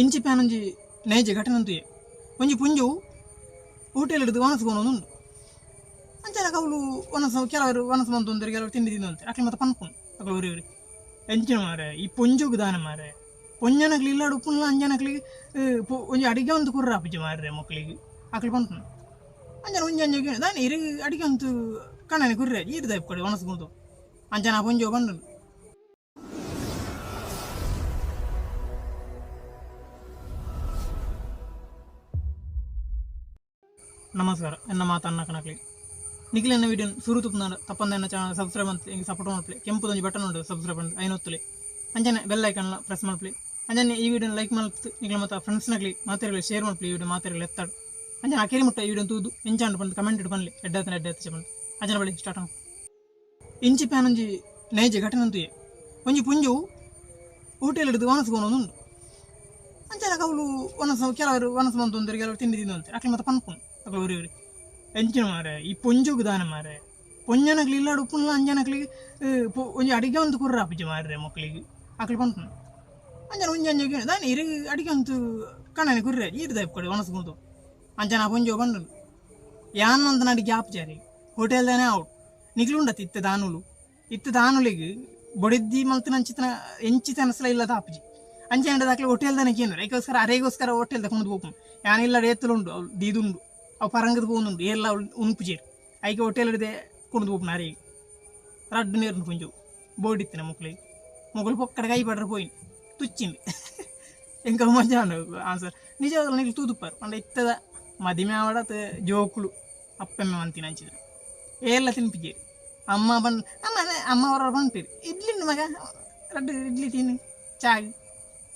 ಇಂಚಿ ಪ್ಯಾನೊಂಜಿ ನೈಜ ಘಟನೆ ಅಂತೂ ಒಂಜಿ ಪುಂಜು ಹೋಟೆಲ್ ಹಿಡಿದು ಒನಸ್ಕೊನೊಂದುಂಡು ಅಂಚನೆ ಅವಳು ಒನಸ ಕೆಲವರು ಒನಸ ಬಂತಂದ್ರೆ ಕೆಲವರು ತಿಂಡಿ ತಿಂದಂತೆ ಅಕ್ಲಿ ಮತ್ತೆ ಪನ್ಪುಣ್ ಅಕ್ಳು ಉರಿ ಎಂಚಿನ ಮಾರೆ ಈ ಪೊಂಜುಗು ದಾನ ಮಾರೆ ಪೊಂಜನಕ್ಲಿ ಇಲ್ಲಾಡು ಉಪ್ಪುಲ್ಲ ಅಂಜನಕ್ಲಿ ಒಂಜಿ ಅಡಿಗೆ ಒಂದು ಕುರ್ರ ಆಪಿಜಿ ಮಾರ್ರೆ ಮಕ್ಕಳಿಗೆ ಅಕ್ಲಿ ಪನ್ಪುಣ್ ಅಂಜನ ಒಂಜಿ ಅಂಜಗೆ ದಾನಿ ಇರಿ ಅಡಿಗೆ ಅಂತೂ ಕಣ್ಣನೆ ಕುರ್ರೆ ಈರು ದೈಪ್ ಕೊಡಿ ಒನಸ್ಕೊಂಡು ಅಂಜನ ಪೊಂಜು ಬಂದು ನಮಸ್ಕಾರ ಎನ್ನ ಮಾತನ್ನ ಕಣಕ್ಲಿ ನಿಖಿಲೆನ್ನ ವಿಡಿಯೋ ಸುರು ತುಪ್ಪನ ತಪ್ಪಂದ ಎನ್ನ ಚಾನಲ್ ಸಬ್ಸ್ಕ್ರೈಬ್ ಅಂತ ಹಿಂಗೆ ಸಪೋರ್ಟ್ ಮಾಡ್ಲಿ ಕೆಂಪುದೊಂದು ಬಟನ್ ಉಂಟು ಸಬ್ಸ್ಕ್ರೈಬ್ ಅಂತ ಐನೊತ್ತಲಿ ಅಂಜನೆ ಬೆಲ್ ಐಕನ್ನ ಪ್ರೆಸ್ ಮಾಡ್ಲಿ ಅಂಜನೆ ಈ ವಿಡಿಯೋನ ಲೈಕ್ ಮಾಡ್ತು ನಿಖಿಲ ಮತ್ತು ಫ್ರೆಂಡ್ಸ್ನಾಗಲಿ ಮಾತಾಡಲಿ ಶೇರ್ ಮಾಡ್ಲಿ ಈ ವಿಡಿಯೋ ಮಾತಾಡಲಿ ಎತ್ತಾಡು ಅಂಜನೆ ಅಕೇರಿ ಮುಟ್ಟ ಈ ವಿಡಿಯೋ ತೂದು ಎಂಚಾಂಡು ಬಂದು ಕಮೆಂಟ್ ಇಟ್ಟು ಬನ್ನಿ ಎಡ್ಡತ್ತೆ ಬಂದು ಅಂಜನೆ ಬಳಿ ಸ್ಟಾರ್ಟ್ ಆಗ ಇಂಚಿ ಪ್ಯಾನ್ ಒಂಜಿ ನೈಜ ಘಟನೆ ಅಂತೂ ಒಂಜಿ ಪುಂಜು ಹೋಟೆಲ್ ಹಿಡಿದು ಒನಸ್ಕೊನೊಂದುಂಡು ಅಂಚನೆ ಅವಳು ಒನಸ ಕೆಲವರು ಒನಸ ಬಂತಂದ್ರೆ ಕೆಲವರು ತಿಂಡಿ ತಿಂದಂತೆ ಅಕ್ಲಿ ಮತ್ತೆ ಪನ್ಪುಣ್ ಅಕ್ಳು ಉರಿ ಎಂಚಿನ ಮಾರೆ ಈ ಪೊಂಜುಗು ದಾನ ಮಾರೆ ಪೊಂಜನಕ್ಲಿ ಇಲ್ಲಾಡು ಉಪ್ಪುಲ್ಲ ಅಂಜನಕ್ಲಿ ಒಂಜಿ ಅಡಿಗೆ ಒಂದು ಕುರ್ರ ಆಪಿಜಿ ಮಾರ್ರೆ ಮಕ್ಕಳಿಗೆ ಅಕ್ಲಿ ಪನ್ಪುಣ್ ಅಂಜನ ಒಂಜಿ ಅಂಜಗೆ ದಾನಿ ಇರಿ ಅಡಿಗೆ ಅಂತೂ ಕಣ್ಣನೆ ಕುರ್ರೆ ಈರು ದೈಪ್ ಕೊಡಿ ಒನಸ್ಕೊಂಡು ಅಂಚನ ಪೊಂಜು ಬಂದು ಯಾನ್ ಅಂತ ಅಡಿಗೆ ಆಪ್ಚಾರಿ ಹೋಟೆಲ್ ದಾನೆ ಔಟ್ ನಿಗ್ಲುಂಡತ್ ಇತ್ತ ದಾನುಲಿಗೆ ಬೊಡಿದ್ದಿ ಮಲ್ತಿನ ಅಂಚಿತನ ಎಂಚಿತ ಅನಸಲ ಇಲ್ಲದ ಆಪಿಜಿ ಅಂಚೆ ದಾಖಲೆ ಹೋಟೆಲ್ ದಾನೆ ಕೇಂದ್ರ ಐಕೋಸ್ಕರ ಅರೆಗೋಸ್ಕರ ಹೋಟೆಲ್ ತಗೊಂಡು ಹೋಗ್ನು ಯಾನಿಲ್ಲ ಏತಲುಂಡು ಅವ್ಳು ದೀದುಂಡು ಅವು ಪರಂಗದ ಹೋಗುಂಡು ಎಲ್ಲ ಉಣ್ಪುಜೇರು ಐಕೆ ಹೋಟೆಲ್ ಹಿಡಿದೆ ಕುಣಿದು ಹೋಗ್ನ ಅರೆಗೆ ರಡ್ಡು ನೀರು ಪುಂಜು ಬೋರ್ಡಿತ್ತಿನ ಮಕ್ಕಳಿಗೆ ಮೊಗಲು ಪೊಕ್ಕಡ ಕೈ ಪಡ್ರೆ ಪೋಯಿನ್ ತುಚ್ಚಿಂದು ಎಂಕ ಮಜಾ ಆನ್ಸರ್ ನಿಜವಾಗಲ್ಲ ನೀವು ತೂದುಪ್ಪಾರು ಅಂಡ ಇತ್ತದ ಮದಿಮೆ ಆವಡತ್ ಜೋಕುಳು ಅಪ್ಪೆಮ್ಮೆ ಅಂತೀನಿ ಹಂಚಿದ್ರು ಎಲ್ಲ ತಿನ್ಪಿಜೇರಿ ಅಮ್ಮ ಬಂದು ಅಮ್ಮ ಅವರ ಬಂದ್ಪೀರಿ ಇಡ್ಲಿ ಮಗ ರಡ್ಡು ಇಡ್ಲಿ ತಿನ್ನು ಚಾಗಿ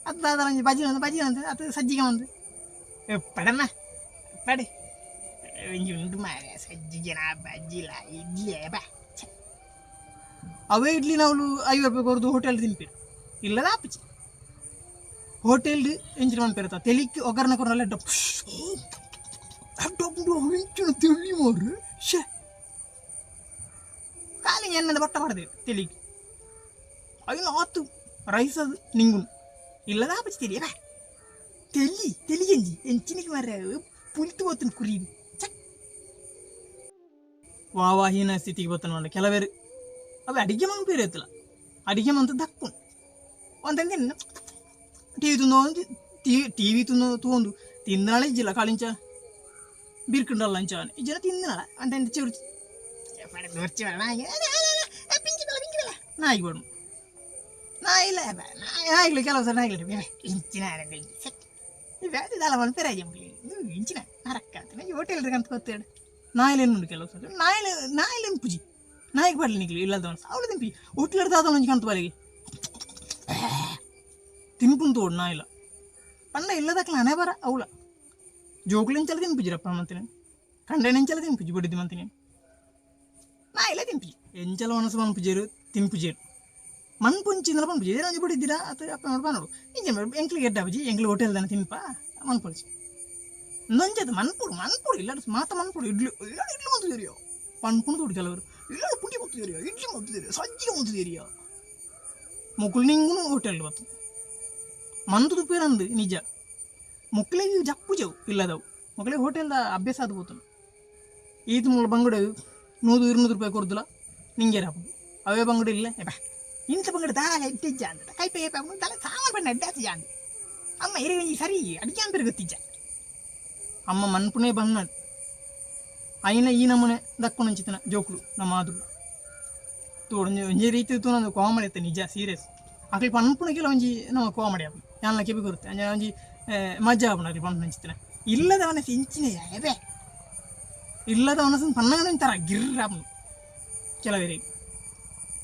ಅದಾದ ಬಜಿ ಅಂತ ಅದು ಸಜ್ಜಿಗೆ ಒಂದು ಪಡಮ್ಮ ಪಡೆ ಒಂಜಿ ಉಂಟು ಮಾರೆ ಸಜ್ಜಿಗೆನ ಬಜ್ಜಿಲ ಇಡ್ಲಿ ಬಾ ಅವೇ ಇಡ್ಲಿ ನಾವು 50 ರೂಪಾಯಿ ಕೊರದು ಹೋಟೆಲ್ ತಿನ್ಪೀರು ಇಲ್ಲದ ಆಪಿಚಿ ಹೋಟೆಲ್ ಎಂಚಿನ ಮನ್ಪೇರತ್ತ ತೆಲಿಕ್ಕೆ ಒಗ್ಗರಣೆ ಕೊರಲ್ಲ ಎಂಚಿನ ತೆಲಿ ಮಾರ್ರೆ ಶೇ ಕಾಲಿಗೆ ಎಣ್ಣದ ಬಟ್ಟ ಪಡೆದೇವೆ ತೆಲಿಗೆ ಅಯ್ಯೋ ಆತು ರೈಸ್ ಅದು ನಿಂಗುನು ಇಲ್ಲದ ಆಪಿಚ್ತೀರಿ ಬಾ ತೆಲಿಗೆಂಜಿ ಎಂಚಿನಿಗೆ ಮಾರ್ರೆ ಪುಲ್ತು ಹೋಗ್ತಾನೆ ಕುರಿ ವಾಹೀನ ಸ್ಥಿತಿಗೆ ಬರ್ತಾನೆ ಮಾಡ ಕೆಲವೇರು ಅವು ಅಡಿಗೆ ಮಂಗ್ ಬೇರೆ ಇತ್ತಲ್ಲ ಅಡಿಗೆ ಮಂತ ದಕ್ಕು ಒಂದಂಗೆ ಟಿವಿ ತುಂದು ಟಿವಿ ತೂಂದು ತಿಂದನಾಳೆ ಇಜ್ಜಿಲ್ಲ ಕಾಳಿಂಚ ಬೀರ್ಕಂಡಲ್ಲ ಅಂಚ ಇಜ್ಜನ ತಿಂದನಾಳ ಅಂತ ಚಿರು ನಾಯಿಗೆ ಬಡು ನಾಯಿಲ್ಲ ನಾಯಿಗಳು ಕೆಲವು ಸಲ ನಾಯಿಗಳು ಇಂಚಿನ ಇದಲ್ಲ ಒಂದು ಪೆರಾಜಿ ಇಂಚಿನ ನರಕ್ಕ ಹೋಟೆಲ್ ಅಂತ ಗೊತ್ತೇಳು ನಾಯಿಲೇನು ಕೆಲವು ಸಲ ನಾಯಿಲೇನು ಪೂಜಿ ನಾಯಿಗೆ ಬರಲಿ ನಿಗ್ಲಿ ಇಲ್ಲದವನು ಅವಳು ತಿಂಪಿ ಹೋಟ್ಲ್ ಹಿಡ್ದಾದ ಒಂಜಿ ಕಂತು ಬಲಿಗೆ ತಿನ್ಪುನ್ ತೋಡು ನಾಯಿಲ್ಲ ಪಂಡ ಇಲ್ಲದಕ್ಲ ಹಣೆ ಬರ ಅವಳ ಜೋಕ್ಲೆಂಚಲ ತಿನ್ಪಿಜಿರಪ್ಪ ಮಂತೀನಿ ಕಂಡೆನೆಂಚಲ ತಿನ್ಪಿಜಿ ಬಡಿದ್ದು ಮಂತೀನಿ ನಾಯಿಲ್ಲ ತಿನ್ಪಿಜಿ ಎಂಚಲ ಒನಸು ಪನ್ಪುಜೇರು ತಿನ್ಪುಜೇರು ಮನ್ಪುಂಚಿಂದಲ ಪನ್ಪುಜಿ ಒಂಜಿ ಬಡಿದ್ದೀರಾ ಅಥವಾ ಅಪ್ಪ ನೋಡಿ ನೋಡು ಇಂಜೆ ಎಂಕ್ಲಿಗೆ ಎಡ್ಡಾಪುಜಿ ಎಂಕ್ಲಿ ಹೋಟೆಲ್ ದಾನೆ ತಿನ್ಪ ಮನ್ಪುಜಿ ನೊಂಜದು ಮನ್ಪುಡು ಇಲ್ಲ ಮಾತ ಮನ್ಪುಡು ಇಡ್ಲಿ ಮಂತು ಸೇರಿಯೋ ಪನ್ಪುಣ್ ತೋಡು ಕೆಲವರು ಇಲ್ಲ ಪುಂಡಿ ಮಂತು ಸೇರಿಯೋ ಇಡ್ಲಿ ಮಂತು ಸೇರಿಯೋ ಸಜ್ಜಿಗೆ ಮಂತು ಸೇರಿಯೋ ಮುಕ್ಕಳು ನಿಂಗೂ ಹೋಟೆಲ್ ಬತ್ತು ಮಂತದು ಪೇರಂದು ನಿಜ ಮುಕ್ಕಳಿಗೆ ಜಪ್ಪುಜವು ಇಲ್ಲದವು ಮಕ್ಕಳಿಗೆ ಹೋಟೆಲ್ದ ಅಭ್ಯಾಸ ಅದು ಹೋತು ಈತ ಮೂಲ ಬಂಗಡೆ 100-200 ರೂಪಾಯಿ ಕೊಡ್ದಲ್ಲ ನಿಂಗೆ ರಾಪು ಅವೇ ಬಂಗಡೆ ಇಲ್ಲ ಬಾ ಇಂಥ ಬಂಗಡೆ ದಾಲ ಇಟ್ಟಿಜ್ಜ ಅಂತ ಕೈ ಪೇ ತಲೆ ಸಾಮಾನು ಬಣ್ಣ ಅಡ್ಡಾತಿಜ ಅಂದ ಅಮ್ಮ ಎರೆ ಸರಿ ಅಡಿಗೆ ಅಂತ ಗೊತ್ತಿಜ್ಜ ಅಮ್ಮ ಮನ್ಪುಣೆ ಬಂದ అయిన ಈ ನಮೂನೆ ದಕ್ಕೊಂಡು ಹಂಚಿತನ ಜೋಕ್ಲು ನಮ್ಮ ಆದ್ರು ತೋಡು ಒಂಜಿ ರೀತಿ ನಂದು ಕಾಮಿಡಿ ಐತೆ ನಿಜ ಸೀರಿಯಸ್ ಅಕ್ಲಿ ಪನ್ಪುಣಕ್ಕೆಲ್ಲ ಒಂಜಿ ನಮ್ಮ ಕಾಮಿಡಿ ಆಪು ಯಾನ ಕೆಬಿ ಕೊರುತ್ತೆ ಅಂಜ ಒಂಜಿ ಮಜಾ ಆಪುಣ ಅಕ್ಲಿ ಪನ್ಪುಣ ಹಂಚಿತನ ಇಲ್ಲದವನ ಸಿಂಚಿನ ಯಾವೇ ಇಲ್ಲದವನ ಪನ್ನಗನ ತರ ಗಿರ್ರಾಪು ಕೆಲವರಿಗೆ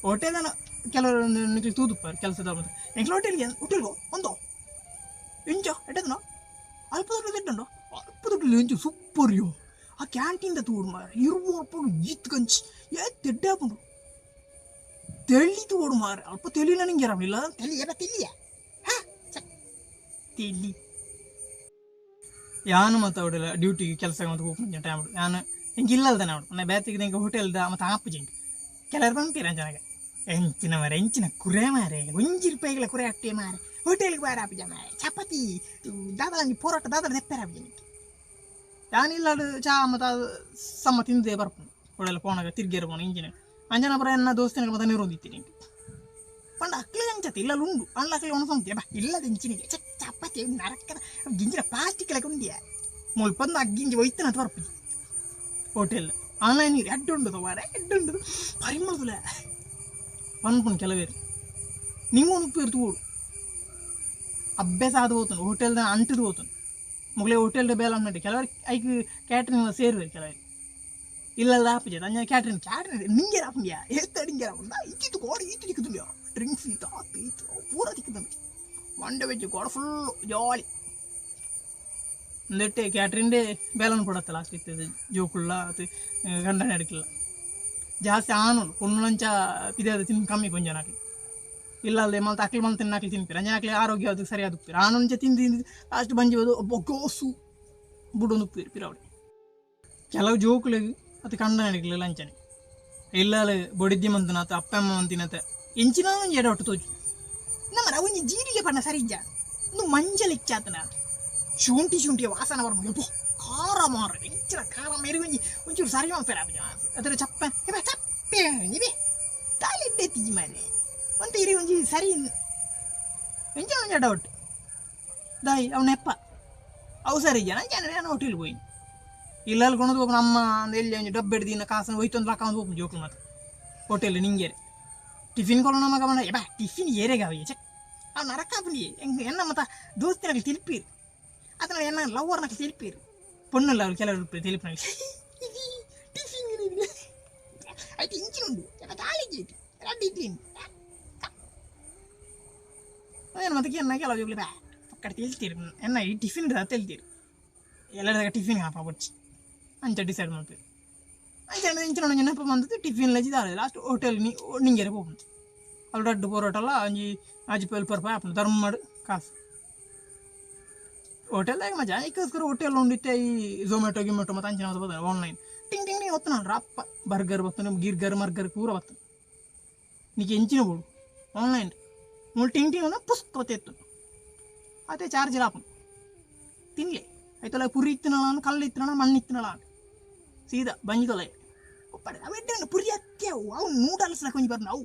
ಹೋಟೆಲ್ನ ಕೆಲವರು ನಿಕ್ಲಿ ತೂದುಪ್ಪಾರು ಕೆಲಸದ ಎಂಕ್ಲ ಹೋಟೆಲ್ಗೋ ಒಂದು ಇಂಚ ಎಟ್ಟದನೋ ಅಲ್ಪ ದುಡ್ಡು ಇಟ್ಟುಂಡು ಅಲ್ಪ ದುಡ್ಡು ಎಂಚು ಸೂಪರ್ ಯೋ ಆ ಕ್ಯಾಂಟೀನ್ ತೋಡು ಮಾರ 20 ರೂಪಾಯಿ ಈತ್ ಕಂಚಿ ತೆಡ್ಡೆ ಹಾಕೊಂಡು ತೆಳಿ ತೋಡು ಮಾರ ಅಲ್ಪ ತೆಲಿನ ನಿಂಗೆ ಇಲ್ಲ ತೆಲಿಯ ತೆಲಿ ಯಾನು ಮತ್ತು ಅವಡೆಲ್ಲ ಡ್ಯೂಟಿಗೆ ಕೆಲಸ ಮತ್ತು ಹೋಗ್ಕೊಂಡು ಟೈಮ್ ನಾನು ಹೆಂಗೆ ಇಲ್ಲಲ್ದಾನೆ ಅವಳು ನನ್ನ ಬ್ಯಾತಿಗೆ ನಿಂಗೆ ಹೋಟೆಲ್ದ ಮತ್ತು ಆಪುಜೆಂಟು ಕೆಲವರು ಬಂತೀರ ಚೆನ್ನಾಗೆ ಎಂಚಿನ ಮಾರೆ ಎಂಚಿನ ಕುರೆ ಮಾರೆ 1 ರೂಪಾಯಿಗಳ ಕುರೆ ಅಟ್ಟೆ ಮಾರೆ ಹೋಟೆಲ್ಗೆ ಬಾರ ಅಪ್ಪ ಚಪಾತಿ ದಾದಲ ಪೋರಾಟ ದಾದಲ ತೆಪ್ಪಾರ ಅಪ್ಪ ಯಾನಿಲ್ಲ ಚಾ ಮತ್ತು ಸಮ್ಮ ತಿಂದೇ ಬರ್ಪುಂಡು ಒಳ್ಳೆಲ್ಲ ಪೋನಾಗ ತಿರ್ಗೇರ ಪೋಣ ಇಂಜಿನ ಅಂಜನ ಬರ ಎನ್ನ ದೋಸ್ತಿನ ಮತ್ತೆ ನಿರೋದಿತ್ತೀನಿ ಪಂಡ ಅಕ್ಲೆ ಅಂಚತ್ತೆ ಇಲ್ಲ ಉಂಡು ಅಣ್ಣ ಅಕ್ಲೆ ಒಣಸಂತೆ ಬಾ ಇಲ್ಲದ ಇಂಚಿನಿಗೆ ಚಪಾತಿ ನರಕದ ಗಿಂಜಿನ ಪ್ಲಾಸ್ಟಿಕ್ ಎಲ್ಲ ಉಂಡಿಯ ಮುಲ್ಪಂದು ಅಗ್ಗಿಂಜಿ ಒಯ್ತಾನ ಅಂತ ಬರ್ಪು ಹೋಟೆಲ್ ಆನ್ಲೈನ್ ಎಡ್ಡುಂಡು ತವಾರ ಎಡ್ಡುಂಡು ಪರಿಮಳದುಲ ಪನ್ಪುಣ್ ಕೆಲವೇರು ನಿಂಗೊಂದು ಉಪ್ಪು ಇರ್ತು ಓಡು ಅಭ್ಯಾಸ ಆದ ಹೋತನು ಹೋಟೆಲ್ದ ಅಂಟದು ಹೋತನು ಮುಗಲೇ ಹೋಟೆಲ್ದ ಬೇಲ ಅನ್ನಟ್ಟು ಕೆಲವರು ಐಕ್ ಕ್ಯಾಟ್ರಿಂಗ್ ಸೇರುವರು ಕೆಲವರು ಇಲ್ಲಲ್ಲ ಆಪಜೆ ಅಂಜ ಕ್ಯಾಟ್ರಿಂಗ್ ನಿಂಗೆ ರಾಪಂಡಿಯಾ ಹೇಳ್ತಾ ನಿಂಗೆ ರಾಪಂಡ ಇತ್ತಿತ್ತು ಗೋಡ ಈತು ದಿಕ್ಕುದಿಲ್ಲ ಡ್ರಿಂಕ್ಸ್ ಈತ ಆತು ಈತು ಪೂರ ದಿಕ್ಕುದಂಗೆ ಮಂಡೆ ವೆಜ್ಜು ಗೋಡ ಫುಲ್ಲು ಜಾಲಿ എന്നിട്ട് ക്യാറ്ററിൻ്റെ ಬೇಲನ್ನು ಕೊಡತ್ತೆ ಲಾಸ್ಟ್ ಇರ್ತದೆ ಜೋಕುಳ್ಳ ಅದು ಗಂಡನ ಅಡಿಕಿಲ್ಲ ಜಾಸ್ತಿ ಆನೋಡು ಪೊಣ್ಣಂಚ ಪಿದಾದ ತಿನ್ನು ಕಮ್ಮಿ ಕೊಂಜನಾಕಿ ಇಲ್ಲ ಅಲ್ಲದೆ ಮಲ್ತ ಅಕ್ಲಿ ಮಲ್ತ ತಿನ್ನಾಕಲಿ ತಿನ್ಪಿರ ಅಂಜನಾಕ್ಲಿ ಆರೋಗ್ಯ ಅದು ಸರಿಯಾದ ಉಪ್ಪಿರ ಆನೊಂಚ ತಿಂದು ತಿಂದು ಲಾಸ್ಟ್ ಬಂಜಿ ಹೋದು ಒಬ್ಬ ಗೋಸು ಬುಡೊಂದು ಉಪ್ಪಿರು ಪಿರವಡಿ ಕೆಲವು ಜೋಕುಳಿಗೆ ಅದು ಗಂಡನ ಅಡಿಕಿಲ್ಲ ಲಂಚನೆ ಇಲ್ಲ ಬೊಡಿದ್ದಿ ಮಂತನಾತ ಅಪ್ಪಮ್ಮ ಮಂತಿನತ ಎಂಚಿನ ಎಡ ಒಟ್ಟು ತೋಜು ನಮ್ಮ ಒಂಜಿ ಜೀರಿಗೆ ಪಣ್ಣ ಸರಿಜ್ಜ ಒಂದು ಮಂಜಲಿಚ್ಚಾತನ ಶುಂಠಿಯ ವಾಸನ ಬರ್ಬೋದು ಖಾರ ಮಾರ ಹೆಚ್ಚಿನ ಖಾರ ಮೇರೆ ಒಂಚೂರು ಸರಿ ಮಾಡ್ತಾರೆ ಅದರ ಚಪ್ಪೆ ಚಪ್ಪೆ ನೀವೇ ತಾಲಿದ್ದೆ ತಿಜಿ ಮಾರೆ ಅಂತ ಇರಿ ಒಂಜಿ ಸರಿ ಎಂಚ ಒಂಜ ಡೌಟ್ ದಾಯಿ ಅವನೆಪ್ಪ ಅವು ಸರಿ ಜನ ನಾನು ಹೋಟೆಲ್ಗೆ ಹೋಗಿ ಇಲ್ಲ ಅಲ್ಕೊಂಡು ಹೋಗಿ ನಮ್ಮ ಎಲ್ಲಿ ಒಂದು ಡಬ್ಬೆ ಹಿಡ್ದಿನ ಕಾಸನ್ನು ಹೋಯ್ತೊಂದು ಹಾಕೊಂಡು ಹೋಗ್ಬೋದು ಜೋಕ್ಳು ಮಾತ್ರ ಹೋಟೆಲ್ ನಿಂಗೇರೆ ಟಿಫಿನ್ ಕೊಡೋ ನಮಗ ಬಂದ ಬಾ ಟಿಫಿನ್ ಏರೆಗಾವ ಚೆಕ್ ಅವ್ನು ನರಕಾಪಲಿ ಹೆಂಗೆ ಎನ್ನ ಮತ್ತು ದೋಸ್ತಿನಾಗ ತಿಲ್ಪೀರಿ ಅದನ್ನ ಎನ್ನ ಲವ್ವರ್ನಾಗ ತಿಲ್ಪೀರಿ ಪೊಣ್ಣಲ್ಲ ಅವ್ರು ಕೆಲವರು ತಿಳಿಪಿನಾಗ ಟಿಫಿನ್ ಆಯ್ತು ಇಂಚಿನುಂಡು ತಾಳಿಗೆ ರೆಡ್ಡಿ ಇಡ್ಲಿ ಏನು ಮತ್ತೆ ಎನ್ನ ಕೆಲವು ಜೋಗ್ಲಿ ಬಾ ಪಕ್ಕಡ ತಿಳ್ತೀರಿ ಎನ್ನ ಈ ಟಿಫಿನ್ ತಿಳ್ತೀರಿ ಎಲ್ಲರದಾಗ ಟಿಫಿನ್ ಹಾಪ ಬಚ್ಚಿ ಅಂಚ ಡಿಸೈಡ್ ಮಾಡ್ತೀವಿ ಅಂಚೆ ಇಂಚಿನ ನೆನಪು ಬಂದದ್ದು ಟಿಫಿನ್ ಲಜಿದಾರೆ ಲಾಸ್ಟ್ ಹೋಟೆಲ್ ನಿಂಗೆರೆ ಹೋಗ್ಬೋದು ಅಲ್ಲಿ ದೊಡ್ಡ ಪರೋಟಲ್ಲ ಅಂಜಿ ಆಜಿ ಪೆಲ್ಪರ್ ಪಾಯ್ ಅಪ್ಪನ ಧರ್ಮ ಮಾಡು ಕಾಸು ಹೋಟೆಲ್ದಾಗ ಮಜಾ ಈಗೋಸ್ಕರ ಹೋಟೆಲ್ ಉಂಡಿತ್ತೆ ಈ ಝೊಮ್ಯಾಟೊ ಗಿಮ್ಯಾಟೊ ಮತ್ತು ಅಂಚಿನ ಮತ್ತು ಬರ್ತದೆ ಆನ್ಲೈನ್ ಟಿಂಗ್ ಟಿಂಗ್ ಹೊತ್ತು ನಾನು ರಪ್ಪ ಬರ್ಗರ್ ಬರ್ತಾನೆ ಗಿರ್ಗರ್ ಮರ್ಗರ್ ಪೂರ ಬರ್ತಾನೆ ನೀನು ಎಂಚಿನ ಬೋಡು ಆನ್ಲೈನ್ ಮೂರು ಟಿಂಗ್ ಟಿಂಗ್ ಅಂದ್ರೆ ಪುಸ್ತಕ ಬತ್ತಿತ್ತು ಅದೇ ಚಾರ್ಜ್ ಲಾಪ ತಿನ್ಲಿ ಆಯ್ತಲ್ಲ ಪುರಿ ಇತ್ತಿನಳ ಕಲ್ಲು ಇತ್ತಿನಳ ಮಣ್ಣು ಇತ್ತಿನಳ ಸೀದಾ ಬಂಜಿದೊಲೆ ಒಪ್ಪಡೆ ಅವೆಡ್ಡ ಪುರಿ ಹತ್ಯವು ಅವು ನೂಡಲ್ಸ್ ಕೊಂಚ ಬರ್ನ ಅವು